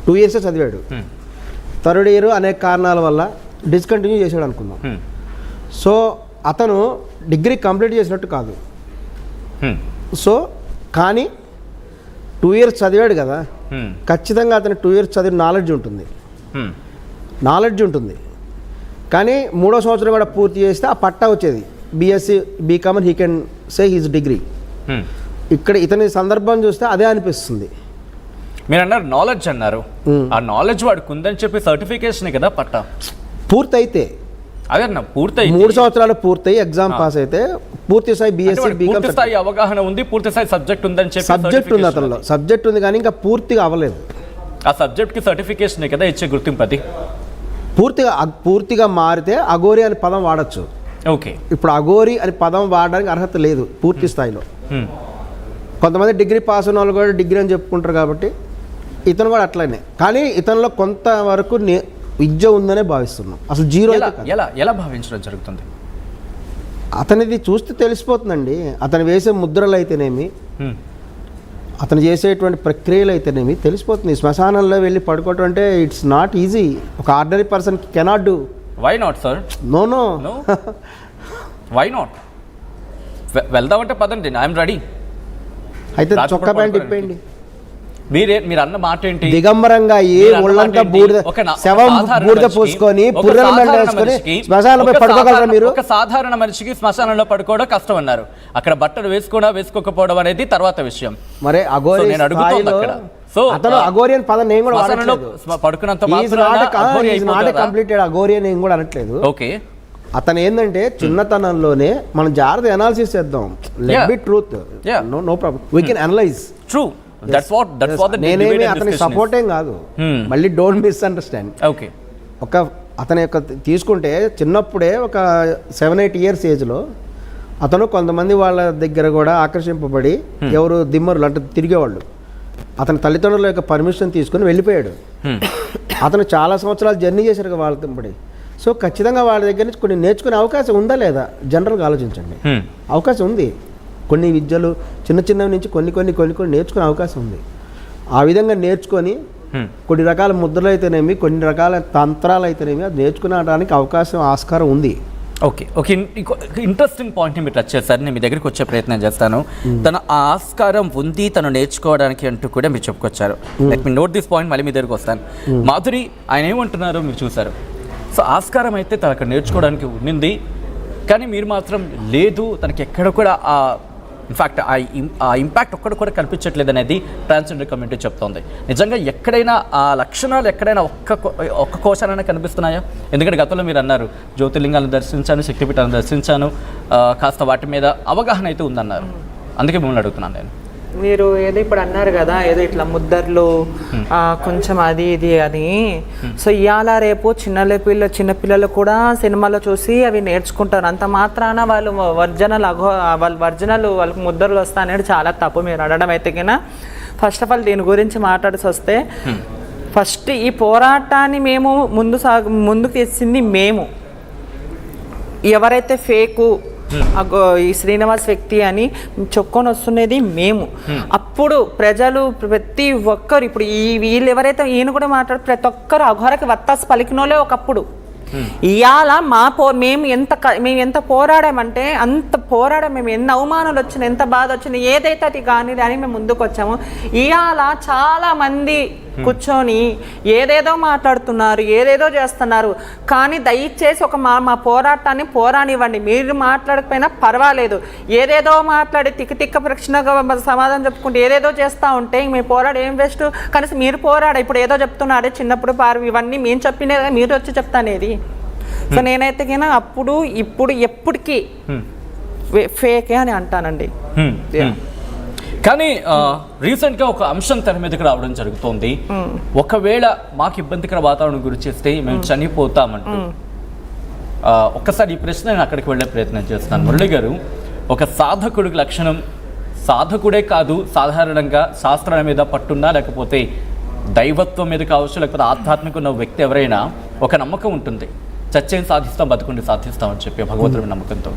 2 years చదివాడు. Third year అనేక కారణాల వల్ల డిస్కంటిన్యూ చేశాడు అనుకుందాం. సో అతను డిగ్రీ కంప్లీట్ చేసినట్టు కాదు. సో కానీ 2 years చదివాడు కదా, ఖచ్చితంగా అతను 2 years చదివిన నాలెడ్జ్ ఉంటుంది. కానీ 3వ సంవత్సరం కూడా పూర్తి చేస్తే ఆ పట్టా వచ్చేది, BSc BCom he can say his degree. ఇక్కడ ఇతని సందర్భం చూస్తే అదే అనిపిస్తుంది. మీరు అన్నారు నాలెడ్జ్ అన్నారు, ఆ నాలెడ్జ్ వాడికి ఉందని చెప్పి సర్టిఫికేషన్ కదా పట్టా పూర్తయితే అదే అన్న పూర్తయి 3 సంవత్సరాలు పూర్తయి ఎగ్జామ్ పాస్ అయితే పూర్తి స్థాయి బీఎస్సీ బీకామ్ స్థాయి అవగాహన ఉంది, పూర్తి స్థాయి సబ్జెక్ట్ ఉందని చెప్పి సబ్జెక్ట్ ఉంది, అతనిలో సబ్జెక్ట్ ఉంది కానీ ఇంకా పూర్తిగా అవ్వలేదు. ఆ సబ్జెక్ట్కి సర్టిఫికేషన్ కదా ఇచ్చే గుర్తింపు. అది పూర్తిగా మారితే అఘోరి అనే పదం వాడచ్చు. ఓకే, ఇప్పుడు అఘోరి అని పదం వాడడానికి అర్హత లేదు పూర్తి స్థాయిలో. కొంతమంది డిగ్రీ పాస్ ఉన్న వాళ్ళు కూడా డిగ్రీ అని చెప్పుకుంటారు కాబట్టి ఇతను కూడా అట్లనే. కానీ ఇతనిలో కొంతవరకు విద్య ఉందనే భావిస్తున్నాం. అసలు జీరో ఎలా భావించడం జరుగుతుంది? అతనిది చూస్తే తెలిసిపోతుందండి. అతను వేసే ముద్రలు అయితేనేమి, అతను చేసేటువంటి ప్రక్రియలు అయితేనేమి తెలిసిపోతుంది. శ్మశానంలో వెళ్ళి పడుకోవటం అంటే ఇట్స్ నాట్ ఈజీ. ఒక ordinary person cannot do. Why not sir? No why not? వెళ్దామంటే పదండి, ఐఎమ్ రెడీ. అయితే చొక్కా ప్యాంట్ ఇప్పేయండి. మీరు అన్న మాట ఏంటి? దిగంబరంగా ఒళ్ళంతా బూడిద పూసుకొని పుర్రెల మంట వేసుకొని శ్మశానంలో పడుకోగలరా మీరు? ఒక సాధారణ మనిషికి శ్మశానంలో పడుకోవడం కష్టం అన్నారు. అక్కడ బట్టలు వేసుకోకపోవడం అనేది తర్వాత విషయం. మరి అఘోరి అతను అఘోరియన్ పదం నేను కూడా పడుకున్నంత కంప్లీటెడ్ అఘోరియన్ నేను కూడా అనట్లేదు. ఓకే, అతను ఏంటంటే చిన్నతనంలోనే మనం జాగ్రత్త అనాలిసిస్ చేద్దాం. Let be truth, no problem, we can analyse. True, నేనేమి అతని సపోర్ట్ ఏం కాదు. మళ్ళీ డోంట్ మిస్అండర్స్టాండ్. ఓకే, అతని యొక్క తీసుకుంటే చిన్నప్పుడే ఒక 7-8 years ఏజ్లో అతను కొంతమంది వాళ్ళ దగ్గర కూడా ఆకర్షింపబడి ఎవరు దిమ్మరులు అంటే తిరిగేవాళ్ళు, అతని తల్లిదండ్రుల యొక్క పర్మిషన్ తీసుకుని వెళ్ళిపోయాడు. అతను చాలా సంవత్సరాలు జర్నీ చేశారు కదా వాళ్ళతో పడి. సో ఖచ్చితంగా వాళ్ళ దగ్గర నుంచి కొన్ని నేర్చుకునే అవకాశం ఉందా లేదా జనరల్గా ఆలోచించండి. అవకాశం ఉంది. కొన్ని విద్యలు చిన్నవి నుంచి కొన్ని నేర్చుకునే అవకాశం ఉంది. ఆ విధంగా నేర్చుకొని కొన్ని రకాల ముద్రలు అయితేనేమి, కొన్ని రకాల తంత్రాలు అయితేనేమి అది నేర్చుకునేడానికి అవకాశం ఆస్కారం ఉంది. ఓకే, ఇంట్రెస్టింగ్ పాయింట్ని మీరు టచ్ చేస్తారు. నేను మీ దగ్గరికి వచ్చే ప్రయత్నం చేస్తాను. తన ఆస్కారం ఉంది తను నేర్చుకోవడానికి అంటూ కూడా మీరు చెప్పుకొచ్చారు. Let me note this point, మళ్ళీ మీ దగ్గరికి వస్తాను. మాధురి ఆయన ఏమంటున్నారో మీరు చూసారు. సో ఆస్కారం అయితే తనకు నేర్చుకోవడానికి ఉండింది, కానీ మీరు మాత్రం లేదు, తనకి ఎక్కడ కూడా ఇన్ఫ్యాక్ట్ ఆ ఇంపాక్ట్ ఒక్కడ కూడా కనిపించట్లేదు అనేది ట్రాన్స్జెండర్ కమ్యూనిటీ చెప్తోంది. నిజంగా ఎక్కడైనా ఆ లక్షణాలు ఎక్కడైనా ఒక్క కోశాలైనా కనిపిస్తున్నాయా? ఎందుకంటే గతంలో మీరు అన్నారు జ్యోతిర్లింగాలను దర్శించాను, శక్తిపీఠాలను దర్శించాను, కాస్త వాటి మీద అవగాహన అయితే ఉందన్నారు. అందుకే మిమ్మల్ని అడుగుతున్నాను నేను. మీరు ఏదో ఇప్పుడు అన్నారు కదా, ఏదో ఇట్లా ముద్దర్లు కొంచెం అది ఇది అని. సో ఇవాళ రేపు చిన్నపిల్లలు కూడా సినిమాలో చూసి అవి నేర్చుకుంటారు. అంత మాత్రాన వాళ్ళు వాళ్ళకి ముద్దర్లు వస్తాయనేది చాలా తప్పు మీరు అనడం అయితే కినా. ఫస్ట్ ఆఫ్ ఆల్ దీని గురించి మాట్లాడాల్సి వస్తే, ఫస్ట్ ఈ పోరాటాన్ని మేము ముందుకు తెచ్చింది మేము. ఎవరైతే ఫేకు ఈ శ్రీనివాస్ వ్యక్తి అని చెప్పుకొని వస్తున్నది మేము. అప్పుడు ప్రజలు ప్రతి ఒక్కరు, ఇప్పుడు వీళ్ళు ఎవరైతే ఈయన కూడా మాట్లాడు, ప్రతి ఒక్కరు అఘోరకి వత్తాసు పలికినోలే ఒకప్పుడు. ఇవాళ మేము ఎంత పోరాడామంటే అంత పోరాడాం. మేము ఎన్ని అవమానాలు వచ్చినా, ఎంత బాధ వచ్చినా, ఏదైతే అది కానీ అని మేము ముందుకు వచ్చాము. ఇవాళ చాలా మంది కూర్చొని ఏదేదో మాట్లాడుతున్నారు, ఏదేదో చేస్తున్నారు. కానీ దయచేసి మా పోరాటాన్ని పోరానివ్వండి. మీరు మాట్లాడకపోయినా పర్వాలేదు. ఏదేదో మాట్లాడి తిక్క ప్రశ్నగా సమాధానం చెప్పుకుంటే ఏదేదో చేస్తూ ఉంటే మీ పోరాడు ఏం వేస్ట్. కనీసం మీరు ఇప్పుడు ఏదో చెప్తున్నాడే చిన్నప్పుడు ఇవన్నీ మేము చెప్పినది మీరు వచ్చి చెప్తానేది. సో నేనైతే కన్నా అప్పుడు ఇప్పుడు ఎప్పటికీ ఫేకే అని అంటానండి. కానీ రీసెంట్గా ఒక అంశం తెర మీదకి రావడం జరుగుతోంది. ఒకవేళ మాకు ఇబ్బందికర వాతావరణం గురి చేస్తే మేము చనిపోతామంటూ. ఒక్కసారి ఈ ప్రశ్న నేను అక్కడికి వెళ్ళే ప్రయత్నం చేస్తున్నాను. మురళి గారు, ఒక సాధకుడికి లక్షణం సాధకుడే కాదు, సాధారణంగా శాస్త్రాల మీద పట్టున్నా, లేకపోతే దైవత్వం మీద కావచ్చు, లేకపోతే ఆధ్యాత్మిక ఉన్న వ్యక్తి ఎవరైనా ఒక నమ్మకం ఉంటుంది, చచ్చేం సాధిస్తాం, బతుకుండి సాధిస్తాం అని చెప్పి భగవంతుడి నమ్మకంతో.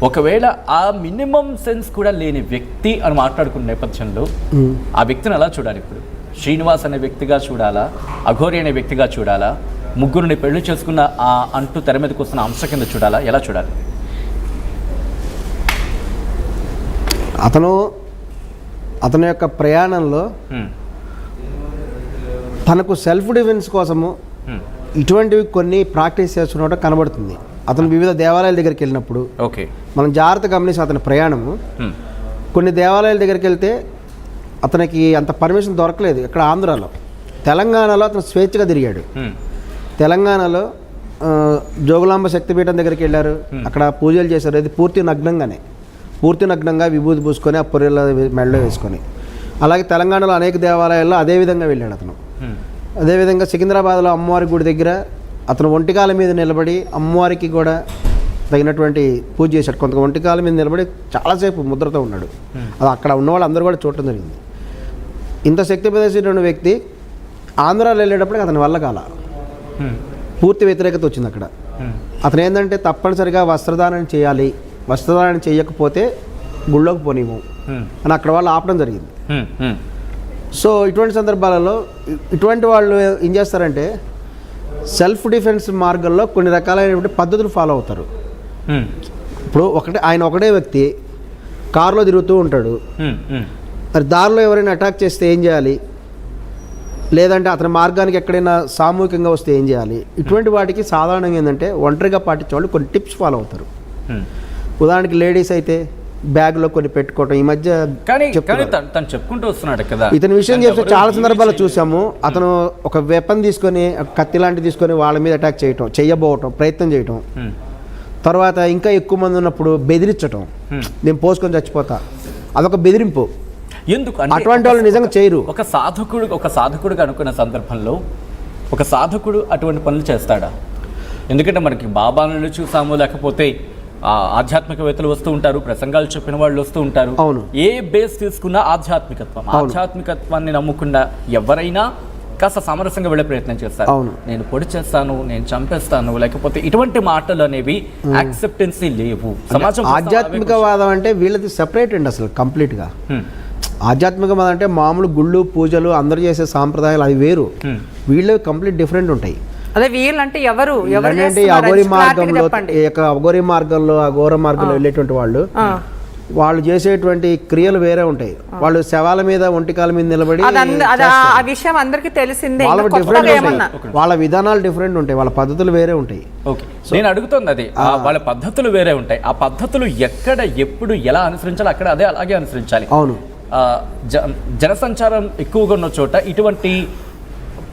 ఒకవేళ ఆ మినిమం సెన్స్ కూడా లేని వ్యక్తి అని మాట్లాడుకున్న నేపథ్యంలో ఆ వ్యక్తిని ఎలా చూడాలి ఇప్పుడు? శ్రీనివాస్ అనే వ్యక్తిగా చూడాలా, అఘోరి అనే వ్యక్తిగా చూడాలా, ముగ్గురిని పెళ్లి చేసుకున్న ఆ అంటూ తెర మీదకి వస్తున్న అంశ కింద చూడాలా, ఎలా చూడాలి? అతని యొక్క ప్రయాణంలో తనకు సెల్ఫ్ డిఫెన్స్ కోసము ఇటువంటివి కొన్ని ప్రాక్టీస్ చేస్తున్నట్టు కనబడుతుంది. అతను వివిధ దేవాలయాల దగ్గరికి వెళ్ళినప్పుడు ఓకే, మనం జాగ్రత్తగా గమనించి అతని ప్రయాణము కొన్ని దేవాలయాల దగ్గరికి వెళ్తే అతనికి అంత పర్మిషన్ దొరకలేదు. ఇక్కడ ఆంధ్రాలో, తెలంగాణలో అతను స్వేచ్ఛగా తిరిగాడు. తెలంగాణలో జోగులాంబ శక్తిపీఠం దగ్గరికి వెళ్ళారు, అక్కడ పూజలు చేశారు. అది పూర్తి నగ్నంగా విభూతి పూసుకొని ఆ పొర్రెల మెడలో వేసుకొని. అలాగే తెలంగాణలో అనేక దేవాలయాల్లో అదే విధంగా వెళ్ళాడు అతను. అదేవిధంగా సికింద్రాబాద్లో అమ్మవారి గుడి దగ్గర అతను ఒంటికాల మీద నిలబడి అమ్మవారికి కూడా తగినటువంటి పూజ చేశాడు. కొంత ఒంటికాల మీద నిలబడి చాలాసేపు ముద్రతో ఉన్నాడు. అది అక్కడ ఉన్న వాళ్ళు అందరూ కూడా చూడటం జరిగింది. ఇంత శక్తి ప్రదర్శించిన వ్యక్తి ఆంధ్రాలో వెళ్ళేటప్పటికి అతని వల్ల కాల, పూర్తి వ్యతిరేకత వచ్చింది అక్కడ. అతను ఏంటంటే తప్పనిసరిగా వస్త్రదానం చేయాలి, వస్త్రదానం చేయకపోతే గుళ్ళోకి పోనివ్వు అని అక్కడ వాళ్ళు ఆపడం జరిగింది. సో ఇటువంటి సందర్భాలలో ఇటువంటి వాళ్ళు ఏం చేస్తారంటే సెల్ఫ్ డిఫెన్స్ మార్గంలో కొన్ని రకాలైనటువంటి పద్ధతులు ఫాలో అవుతారు. ఇప్పుడు ఆయన ఒకటే వ్యక్తి కారులో తిరుగుతూ ఉంటాడు. మరి దారిలో ఎవరైనా అటాక్ చేస్తే ఏం చేయాలి, లేదంటే అతని మార్గానికి ఎక్కడైనా సామూహికంగా వస్తే ఏం చేయాలి, ఇటువంటి వాటికి సాధారణంగా ఏంటంటే ఒంటరిగా పాటించే వాళ్ళు కొన్ని టిప్స్ ఫాలో అవుతారు. ఉదాహరణకి లేడీస్ అయితే బ్యాగ్లో కొన్ని పెట్టుకోవటం. ఈ మధ్య తను చెప్పుకుంటూ వస్తున్నాడు కదా, ఇతని విషయం చెప్తే చాలా సందర్భాల్లో చూసాము. అతను ఒక వెపన్ తీసుకొని, కత్తి లాంటివి తీసుకొని వాళ్ళ మీద అటాక్ చేయటం, చేయబోవటం, ప్రయత్నం చేయటం. తర్వాత ఇంకా ఎక్కువ మంది ఉన్నప్పుడు బెదిరించటం, నేను పోసుకొని చచ్చిపోతా, అదొక బెదిరింపు. ఎందుకు అటువంటి వాళ్ళు నిజంగా చేయరు. ఒక సాధకుడు అనుకున్న సందర్భంలో ఒక సాధకుడు అటువంటి పనులు చేస్తాడా? ఎందుకంటే మనకి బాబాలను చూసాము, లేకపోతే ఆధ్యాత్మికవేత్తలు వస్తూ ఉంటారు, ప్రసంగాలు చెప్పిన వాళ్ళు వస్తూ ఉంటారు. అవును, ఏ బేస్ తీసుకున్నా ఆధ్యాత్మికత్వాన్ని నమ్ముకున్న ఎవరైనా కాస్త సామరస్యంగా వెళ్ళే ప్రయత్నం చేస్తారు. అవును, నేను పొడి చేస్తాను, నేను చంపేస్తాను, లేకపోతే ఇటువంటి మాటలు అనేవి యాక్సెప్టెన్సీ లేవు సమాజం. ఆధ్యాత్మికవాదం అంటే వీళ్ళది సెపరేట్ అండి అసలు కంప్లీట్గా. ఆధ్యాత్మికవాదం అంటే మామూలు గుళ్ళు పూజలు అందరూ చేసే సాంప్రదాయాలు అవి వేరు, వీళ్ళు కంప్లీట్ డిఫరెంట్ ఉంటాయి. అదే వీళ్ళంటే ఎవరు అఘోరి మార్గంలో అఘోర మార్గంలో వెళ్ళేటువంటి వాళ్ళు చేసేటువంటి క్రియలు వేరే ఉంటాయి. వాళ్ళు శవాల మీద ఒంటికాల మీద నిలబడి ఆ విషయం అందరికీ తెలిసిందే. వాళ్ళ విధానాలు డిఫరెంట్ ఉంటాయి, వాళ్ళ పద్ధతులు వేరే ఉంటాయి. నేను అడుగుతుంది అది, వాళ్ళ పద్ధతులు వేరే ఉంటాయి. ఆ పద్ధతులు ఎక్కడ ఎప్పుడు ఎలా అనుసరించాలి అక్కడ అలాగే అనుసరించాలి. అవును, జనసంచారం ఎక్కువగా ఉన్న చోట ఇటువంటి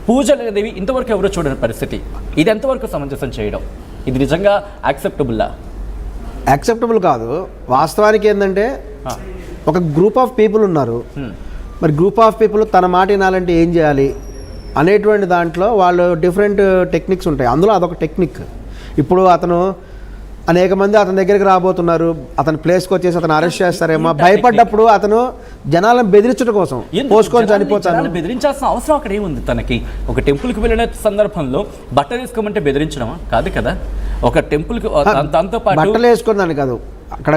పూజలు అనేవి ఇంతవరకు ఎవరో చూడని పరిస్థితి. ఇది ఎంతవరకు సమంజసం చేయడం, ఇది నిజంగా యాక్సెప్టబుల్ కాదు. వాస్తవానికి ఏంటంటే ఒక గ్రూప్ ఆఫ్ పీపుల్ ఉన్నారు, మరి గ్రూప్ ఆఫ్ పీపుల్ తన మాట వినాలంటే ఏం చేయాలి అనేటువంటి దాంట్లో వాళ్ళు డిఫరెంట్ టెక్నిక్స్ ఉంటాయి. అందులో అదొక టెక్నిక్. ఇప్పుడు అతను అనేక మంది అతని దగ్గరికి రాబోతున్నారు, అతని ప్లేస్కి వచ్చేసి అతను అరెస్ట్ చేస్తారేమో భయపడ్డప్పుడు అతను జనాలను బెదిరించడం కోసం పోసుకొని చనిపోతాను. బెదిరించాల్సిన అవసరం అక్కడ ఏముంది? తనకి ఒక టెంపుల్కి వెళ్ళిన సందర్భంలో బట్టలు వేసుకోమంటే బెదిరించడమా? కాదు కదా. ఒక టెంపుల్కి దాంతో పాటు బట్టలు వేసుకుందాని కాదు, అక్కడ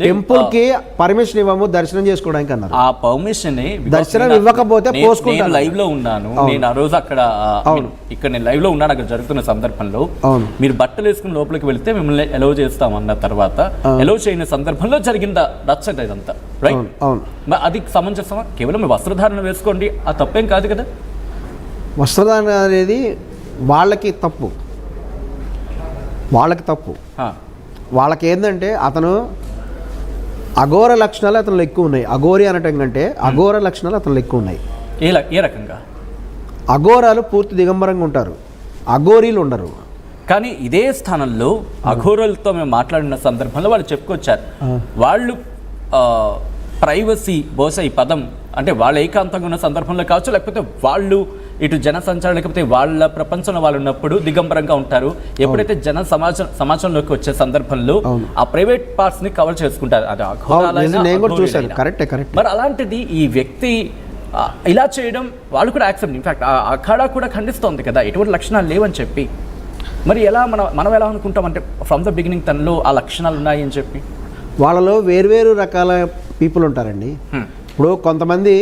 టెంపుల్ కి పర్మిషన్ ఇవ్వము దర్శనం చేసుకోవడానికి అన్నారు. ఆ పర్మిషన్ దర్శనం ఇవ్వకపోతే పోసుకుంటాను. లైవ్ లో ఉన్నాను నేను ఆ రోజు అక్కడ, ఇక్కడ నేను లైవ్ లో ఉన్నాను అక్కడ జరుగుతున్న సందర్భంలో. మీరు బట్టలు వేసుకుని లోపలికి వెళ్తే మిమ్మల్ని ఎలౌ చేస్తామన్న తర్వాత ఎలౌ చేయని సందర్భంలో జరిగిందా రచ్చట ఇదంతా, రైట్? అది సమంజసమా? కేవలం వస్త్రధారణ వేసుకోండి, ఆ తప్పేం కాదు కదా. వస్త్రధారణ అనేది వాళ్ళకి తప్పు. వాళ్ళకి ఏంటంటే అతను అఘోర లక్షణాలు అతనిలో ఎక్కువ ఉన్నాయి. అఘోరి అనటం కంటే అఘోర లక్షణాలు అతనిలో ఎక్కువ ఉన్నాయి. ఏ రకంగా? అఘోరాలు పూర్తి దిగంబరంగా ఉంటారు, అఘోరీలు ఉండరు. కానీ ఇదే స్థానంలో అఘోరులతో మేము మాట్లాడిన సందర్భంలో వాళ్ళు చెప్పుకొచ్చారు, వాళ్ళు ప్రైవసీ, బహుశా ఈ పదం అంటే వాళ్ళ ఏకాంతంగా ఉన్న సందర్భంలో కావచ్చు, లేకపోతే వాళ్ళు ఇటు జన సంచారం లేకపోతే వాళ్ళ ప్రపంచంలో వాళ్ళు ఉన్నప్పుడు దిగంబరంగా ఉంటారు. ఎప్పుడైతే సమాజంలోకి వచ్చే సందర్భంలో ఆ ప్రైవేట్ పార్ట్స్ ని కవర్ చేసుకుంటారు. అది మరి అలాంటిది ఈ వ్యక్తి ఇలా చేయడం వాళ్ళు కూడా యాక్సెప్ట్, ఇన్ఫాక్ట్ ఆ అఖాడా కూడా ఖండిస్తోంది కదా ఎటువంటి లక్షణాలు లేవని చెప్పి. మరి ఎలా మనం ఎలా అనుకుంటామంటే ఫ్రమ్ ద బిగినింగ్ తనలో ఆ లక్షణాలు ఉన్నాయి అని చెప్పి. వాళ్ళలో వేర్వేరు రకాల పీపుల్ ఉంటారండి. ఇప్పుడు కొంతమంది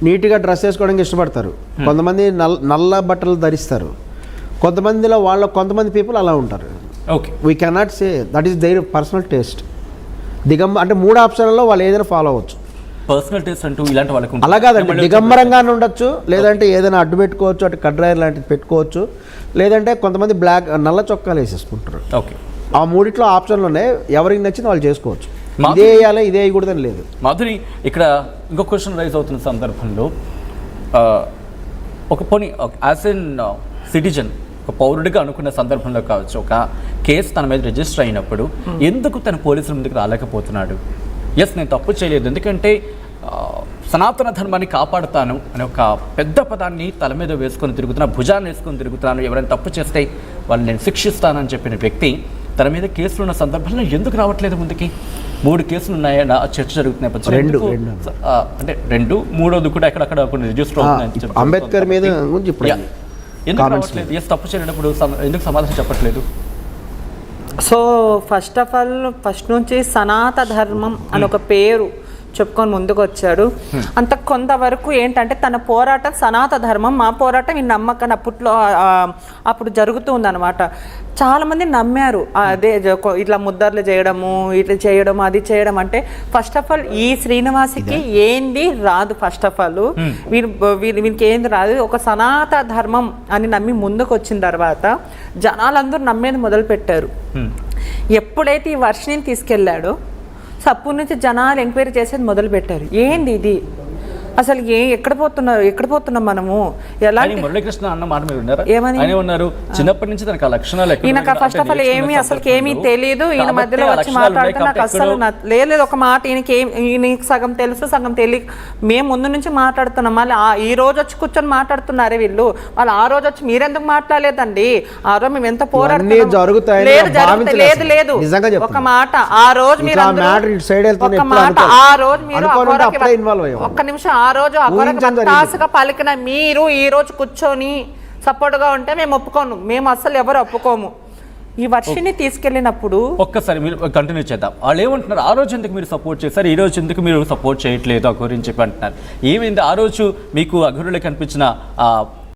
నీట్గా డ్రెస్ వేసుకోవడానికి ఇష్టపడతారు, కొంతమంది నల్ల బట్టలు ధరిస్తారు, కొంతమందిలో కొంతమంది పీపుల్ అలా ఉంటారు. Okay, we cannot say that is there personal taste. అంటే 3 ఆప్షన్లలో వాళ్ళు ఏదైనా ఫాలో అవ్వచ్చు. పర్సనల్ టేస్ట్ అంటూ ఇలాంటి వాళ్ళకి ఉంటుంది. అలా కాదండి, దిగంబరంగానే ఉండొచ్చు, లేదంటే ఏదైనా అడ్డు పెట్టుకోవచ్చు, అటు కడ్రాయర్ లాంటిది పెట్టుకోవచ్చు, లేదంటే కొంతమంది నల్ల చొక్కాలు వేసేసుకుంటారు. ఓకే, ఆ 3 ఆప్షన్లోనే ఎవరికి నచ్చింది వాళ్ళు చేసుకోవచ్చు. ఇదే వేయాలి ఇదే వేయకూడదని లేదు. మాధురి, ఇక్కడ ఇంకో క్వశ్చన్ రైజ్ అవుతున్న సందర్భంలో ఒక పోనీ యాజ్ ఎన్ సిటిజన్, ఒక పౌరుడిగా అనుకున్న సందర్భంలో కావచ్చు, ఒక కేసు తన మీద రిజిస్టర్ అయినప్పుడు ఎందుకు తన పోలీసుల ముందుకు రాలేకపోతున్నాడు? ఎస్, నేను తప్పు చేయలేదు, ఎందుకంటే సనాతన ధర్మాన్ని కాపాడుతాను అనే ఒక పెద్ద పదాన్ని తల మీద వేసుకొని తిరుగుతున్నా, భుజాన్ని వేసుకొని తిరుగుతున్నాను, ఎవరైనా తప్పు చేస్తే వాళ్ళని నేను శిక్షిస్తానని చెప్పిన వ్యక్తి తన మీద కేసులు ఉన్న సందర్భంలో ఎందుకు రావట్లేదు ముందుకి? 3 కేసులు ఉన్నాయని చర్చ జరుగుతున్నాయి. అంటే 2, 3వది కూడా ఎక్కడక్కడ కొన్ని రిజిస్టర్ అవుతున్నాయి. అంబేద్కర్ మీద ఎందుకు రావట్లేదు? ఎస్, తప్పు చేయనప్పుడు ఎందుకు సమాధానం చెప్పట్లేదు? So first of all first నుంచి సనాతన ధర్మం అని ఒక పేరు చెప్పుకొని ముందుకు వచ్చాడు. అంత కొంతవరకు ఏంటంటే తన పోరాటం సనాతన ధర్మం, మా పోరాటం ఈ నమ్మకాన్ని అప్పుడు జరుగుతూ ఉందన్నమాట. చాలామంది నమ్మారు. అదే ఇట్లా ముద్దర్లు చేయడము, ఇట్లా చేయడం, అది చేయడం. అంటే ఫస్ట్ ఆఫ్ ఆల్ ఈ శ్రీనివాస్కి ఏంది రాదు. ఫస్ట్ ఆఫ్ ఆల్ వీరికి ఏంది రాదు. ఒక సనాతన ధర్మం అని నమ్మి ముందుకు వచ్చిన తర్వాత జనాలందరూ నమ్మేది మొదలు పెట్టారు. ఎప్పుడైతే ఈ వర్షిని తీసుకెళ్ళాడో అప్పటి నుంచి జనాలు ఎంక్వైరీ చేసేది మొదలు పెట్టారు. ఏంది ఇది అసలు ఎక్కడ పోతున్నాం మనము? ఎలాంటి మురళీకృష్ణ అన్న మాట మీరు ఉన్నారా? ఏమని ఆయన ఉన్నారు, చిన్నప్పటి నుంచి తనకు లక్షణాలు ఈయనకు ఫస్ట్ ఆఫ్ ఆల్ ఏమీ తెలియదు. ఈయన మధ్యలో వచ్చి మాట్లాడితే నాకు అసలు లేదు. ఒక మాట ఈయనకి సగం తెలుసు, సగం తెలియదు. మేము ముందు నుంచి మాట్లాడుతున్నాం, మళ్ళీ ఈ రోజు వచ్చి కూర్చొని మాట్లాడుతున్నారే వీళ్ళు. వాళ్ళు ఆ రోజు వచ్చి మీరెందుకు మాట్లాడలేదండి? ఆ రోజు మేము ఎంత పోరాడుతున్నాం. లేదు ఒక మాట ఆ రోజు మీరు ఒక మాట ఆ రోజు మీరు ఒక్క నిమిషం ఆ రోజు అగొరగా పలికిన మీరు ఈ రోజు కూర్చొని సపోర్ట్గా ఉంటే మేము ఒప్పుకోను. మేము అసలు ఎవరు ఒప్పుకోము. ఈ వర్షిని తీసుకెళ్ళినప్పుడు ఒక్కసారి మీరు కంటిన్యూ చేద్దాం. వాళ్ళు ఏమంటున్నారు? ఆ రోజు ఎందుకు మీరు సపోర్ట్ చేశారు, ఈ రోజు ఎందుకు మీరు సపోర్ట్ చేయట్లేదు ఆ గురించి చెప్పి అంటున్నారు. ఏమైంది? ఆ రోజు మీకు అఘోరులకు కనిపించిన